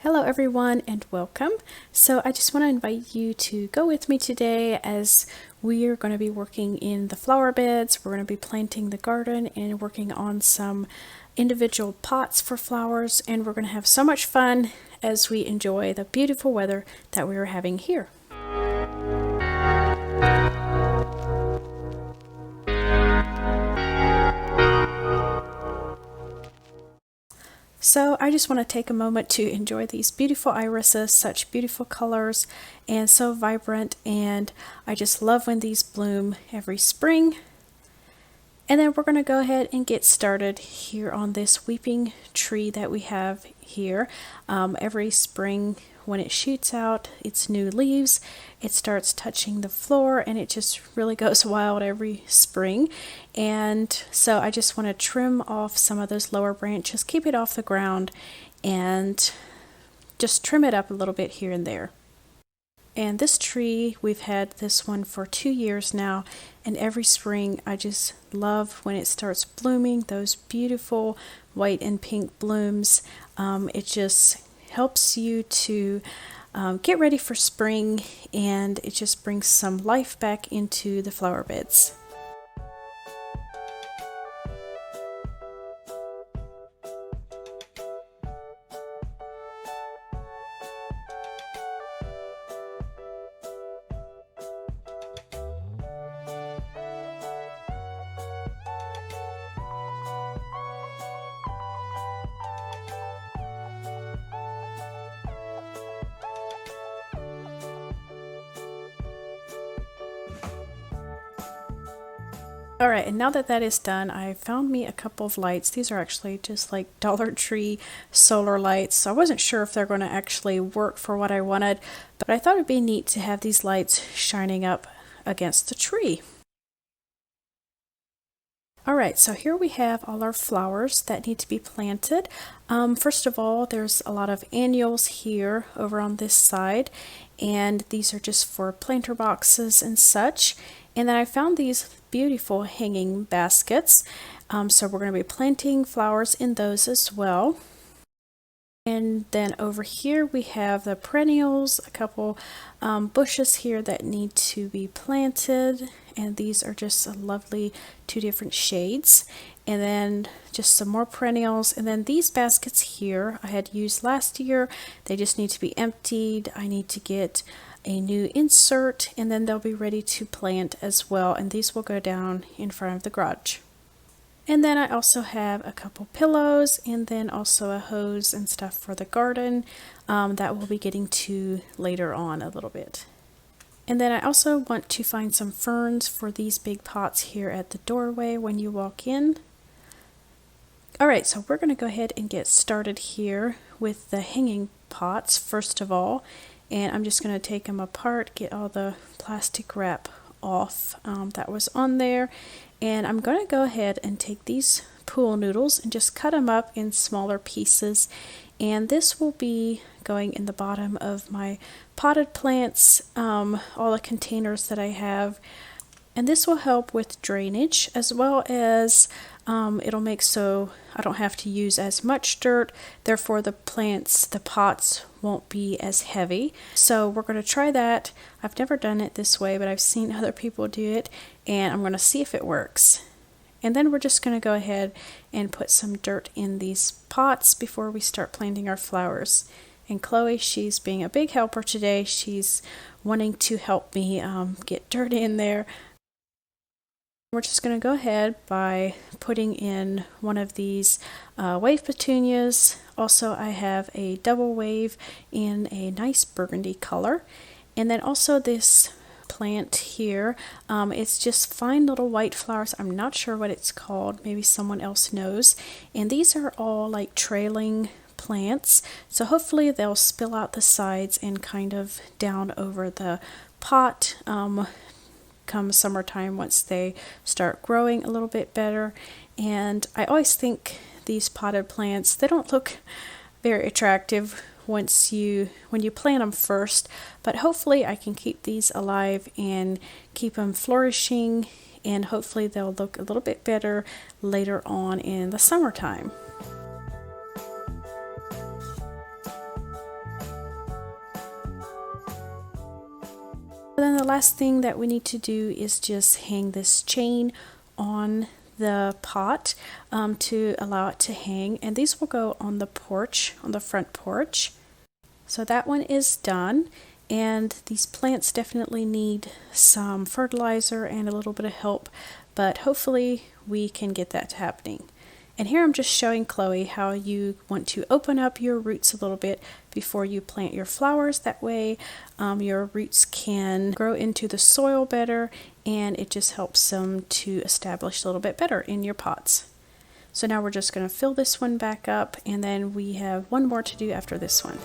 Hello everyone and welcome. So I just want to invite you to go with me today as we are going to be working in the flower beds. We're going to be planting the garden and working on some individual pots for flowers, and we're going to have so much fun as we enjoy the beautiful weather that we are having here. So I just want to take a moment to enjoy these beautiful irises, such beautiful colors and so vibrant, and I just love when these bloom every spring. And then we're going to go ahead and get started here on this weeping tree that we have here. Every spring when it shoots out its new leaves, it starts touching the floor and it just really goes wild every spring. And so I just want to trim off some of those lower branches, keep it off the ground, and just trim it up a little bit here and there. And this tree, we've had this one for 2 years now, and every spring I just love when it starts blooming, those beautiful white and pink blooms. It just helps you to get ready for spring, and it just brings some life back into the flower beds. Alright, and now that that is done, I found me a couple of lights. These are actually just like Dollar Tree solar lights, so I wasn't sure if they're going to actually work for what I wanted, but I thought it'd be neat to have these lights shining up against the tree. Alright, so here we have all our flowers that need to be planted. First of all, there's a lot of annuals here over on this side, and these are just for planter boxes and such. And then I found these beautiful hanging baskets, so we're going to be planting flowers in those as well. And then over here we have the perennials, a couple bushes here that need to be planted, and these are just a lovely 2 different shades. And then just some more perennials, and then these baskets here I had used last year. They just need to be emptied. I need to get a new insert, and then they'll be ready to plant as well, and these will go down in front of the garage. And then I also have a couple pillows, and then also a hose and stuff for the garden that we'll be getting to later on a little bit. And then I also want to find some ferns for these big pots here at the doorway when you walk in. Alright, so we're going to go ahead and get started here with the hanging pots first of all. And I'm just going to take them apart, get all the plastic wrap off that was on there. And I'm going to go ahead and take these pool noodles and just cut them up in smaller pieces. And this will be going in the bottom of my potted plants, all the containers that I have. And this will help with drainage, as well as it'll make so I don't have to use as much dirt, therefore the plants, the pots won't be as heavy. So we're going to try that. I've never done it this way, but I've seen other people do it, and I'm going to see if it works. And then we're just going to go ahead and put some dirt in these pots before we start planting our flowers. And Chloe, she's being a big helper today. She's wanting to help me get dirt in there. We're just going to go ahead by putting in one of these wave petunias. Also, I have a double wave in a nice burgundy color. And then also this plant here, it's just fine little white flowers. I'm not sure what it's called. Maybe someone else knows. And these are all like trailing plants. So hopefully they'll spill out the sides and kind of down over the pot. Come summertime, once they start growing a little bit better. And I always think these potted plants, they don't look very attractive when you plant them first, but hopefully I can keep these alive and keep them flourishing, and hopefully they'll look a little bit better later on in the summertime. And then the last thing that we need to do is just hang this chain on the pot to allow it to hang, and these will go on the porch, on the front porch. So that one is done, and these plants definitely need some fertilizer and a little bit of help, but hopefully we can get that happening. And here I'm just showing Chloe how you want to open up your roots a little bit before you plant your flowers. That way your roots can grow into the soil better, and it just helps them to establish a little bit better in your pots. So now we're just going to fill this one back up, and then we have one more to do after this one.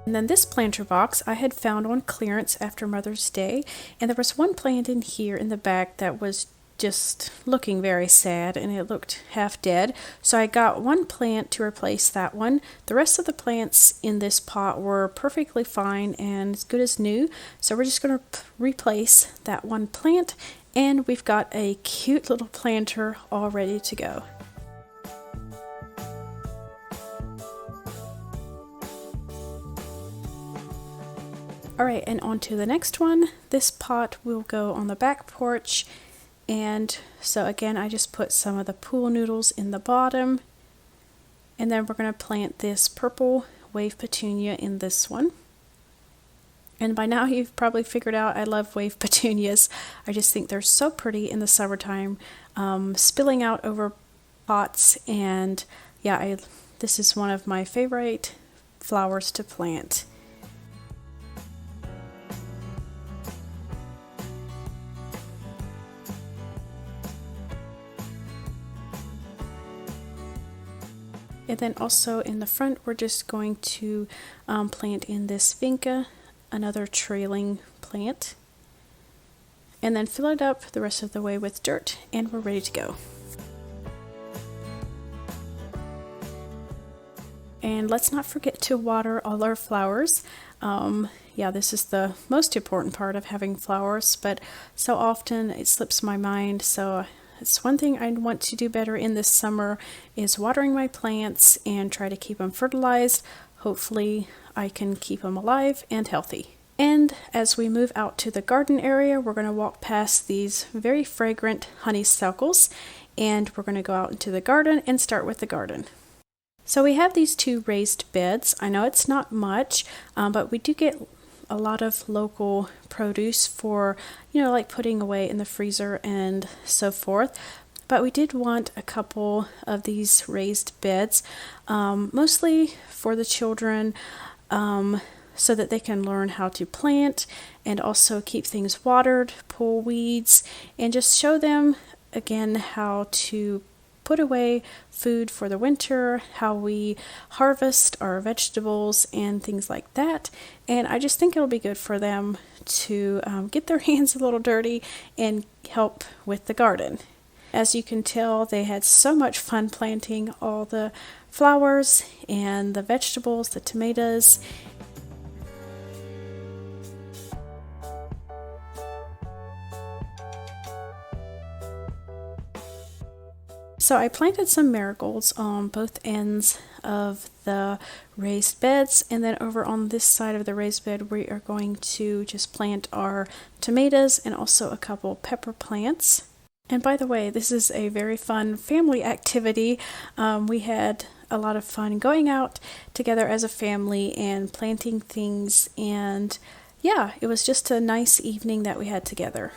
And then this planter box I had found on clearance after Mother's Day, and there was one plant in here in the back that was just looking very sad, and it looked half dead. So I got one plant to replace that one. The rest of the plants in this pot were perfectly fine and as good as new, so we're just going to replace that one plant, and we've got a cute little planter all ready to go. Alright, and on to the next one. This pot will go on the back porch, and so again I just put some of the pool noodles in the bottom, and then we're going to plant this purple wave petunia in this one. And by now you've probably figured out I love wave petunias. I just think they're so pretty in the summertime, spilling out over pots, and yeah, this is one of my favorite flowers to plant. And then also in the front, we're just going to plant in this vinca, another trailing plant, and then fill it up the rest of the way with dirt, and we're ready to go. And let's not forget to water all our flowers. Yeah, this is the most important part of having flowers, but so often it slips my mind, so it's one thing I want to do better in this summer is watering my plants and try to keep them fertilized. Hopefully I can keep them alive and healthy. And as we move out to the garden area, we're going to walk past these very fragrant honeysuckles, and we're going to go out into the garden and start with the garden. So we have these two raised beds. I know it's not much, but we do get a lot of local produce for, like putting away in the freezer and so forth. But we did want a couple of these raised beds, mostly for the children, so that they can learn how to plant and also keep things watered, pull weeds, and just show them again how to put away food for the winter, how we harvest our vegetables and things like that. And I just think it'll be good for them to get their hands a little dirty and help with the garden. As you can tell, they had so much fun planting all the flowers and the vegetables, the tomatoes. So I planted some marigolds on both ends of the raised beds, and then over on this side of the raised bed we are going to just plant our tomatoes and also a couple pepper plants. And by the way, this is a very fun family activity. We had a lot of fun going out together as a family and planting things, and yeah, it was just a nice evening that we had together.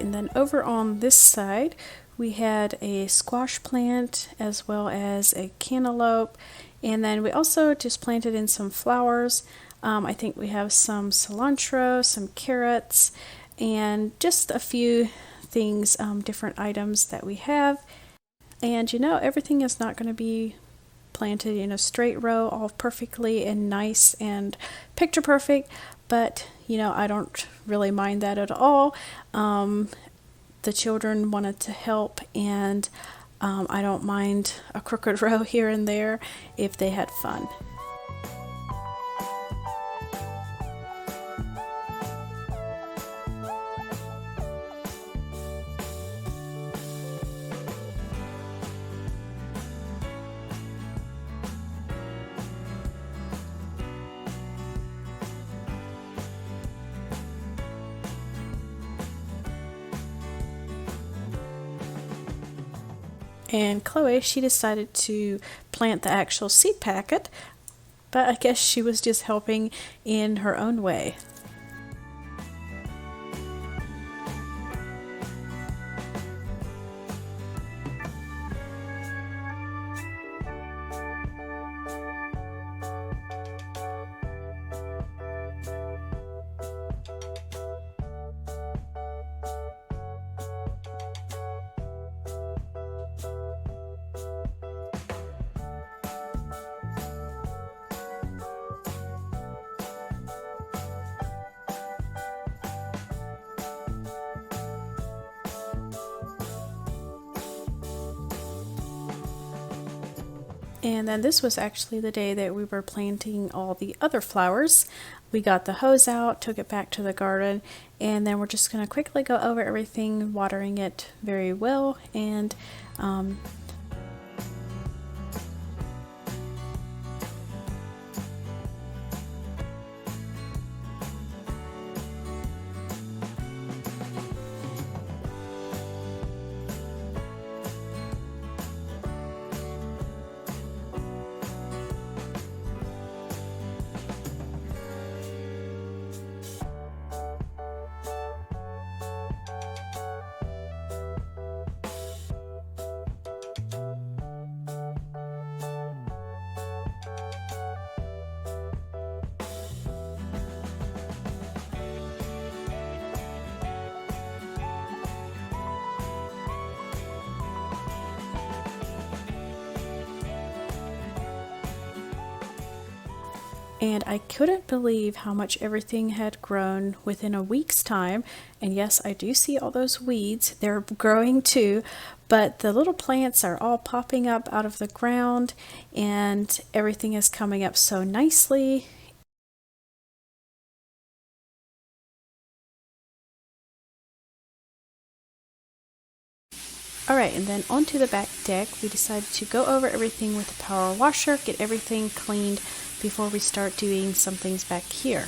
And then over on this side, we had a squash plant as well as a cantaloupe. And then we also just planted in some flowers. I think we have some cilantro, some carrots, and just a few things, different items that we have. And you know, everything is not going to be planted in a straight row all perfectly and nice and picture perfect, but you know, I don't really mind that at all. The children wanted to help, and I don't mind a crooked row here and there if they had fun. And Chloe, she decided to plant the actual seed packet, but I guess she was just helping in her own way. And then this was actually the day that we were planting all the other flowers. We got the hose out, took it back to the garden, and then we're just going to quickly go over everything, watering it very well. And And I couldn't believe how much everything had grown within a week's time. And yes, I do see all those weeds. They're growing too, but the little plants are all popping up out of the ground and everything is coming up so nicely. Alright, and then onto the back deck, we decided to go over everything with the power washer, get everything cleaned before we start doing some things back here.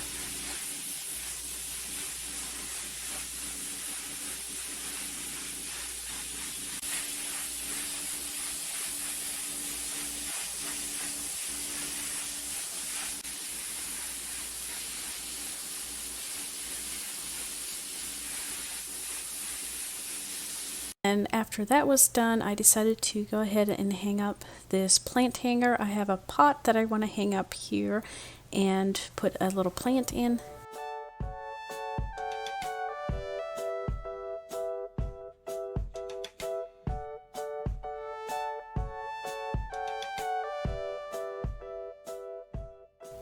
And after that was done, I decided to go ahead and hang up this plant hanger. I have a pot that I want to hang up here and put a little plant in.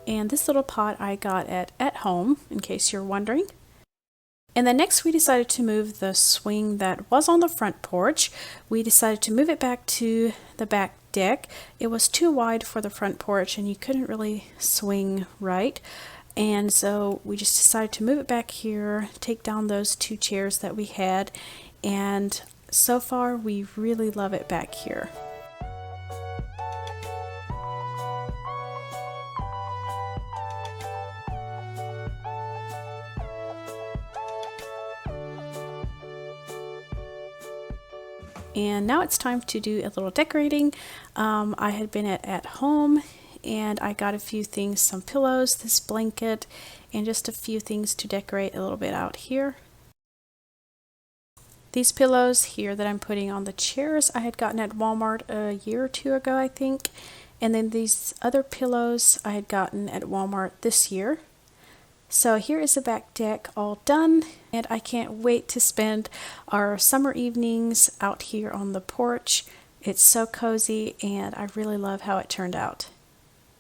And this little pot I got at home, in case you're wondering. And then next we decided to move the swing that was on the front porch. We decided to move it back to the back deck. It was too wide for the front porch and you couldn't really swing right. And so we just decided to move it back here, take down those two chairs that we had, and so far we really love it back here. And now it's time to do a little decorating. I had been at home and I got a few things, some pillows, this blanket, and just a few things to decorate a little bit out here. These pillows here that I'm putting on the chairs I had gotten at Walmart a year or two ago, I think. And then these other pillows I had gotten at Walmart this year. So here is the back deck all done, and I can't wait to spend our summer evenings out here on the porch. It's so cozy, and I really love how it turned out.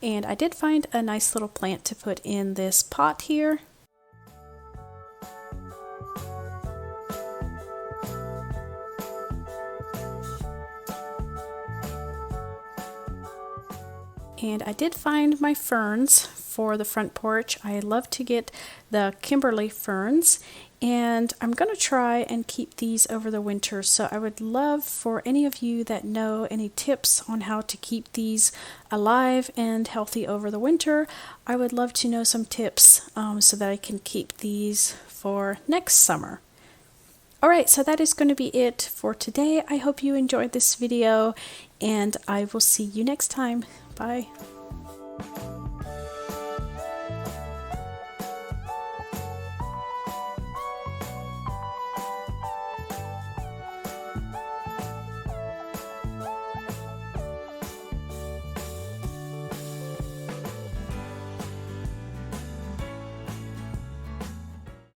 And I did find a nice little plant to put in this pot here. And I did find my ferns for the front porch. I love to get the Kimberly ferns, and I'm going to try and keep these over the winter. So I would love for any of you that know any tips on how to keep these alive and healthy over the winter. I would love to know some tips so that I can keep these for next summer. Alright, so that is going to be it for today. I hope you enjoyed this video, and I will see you next time. Bye.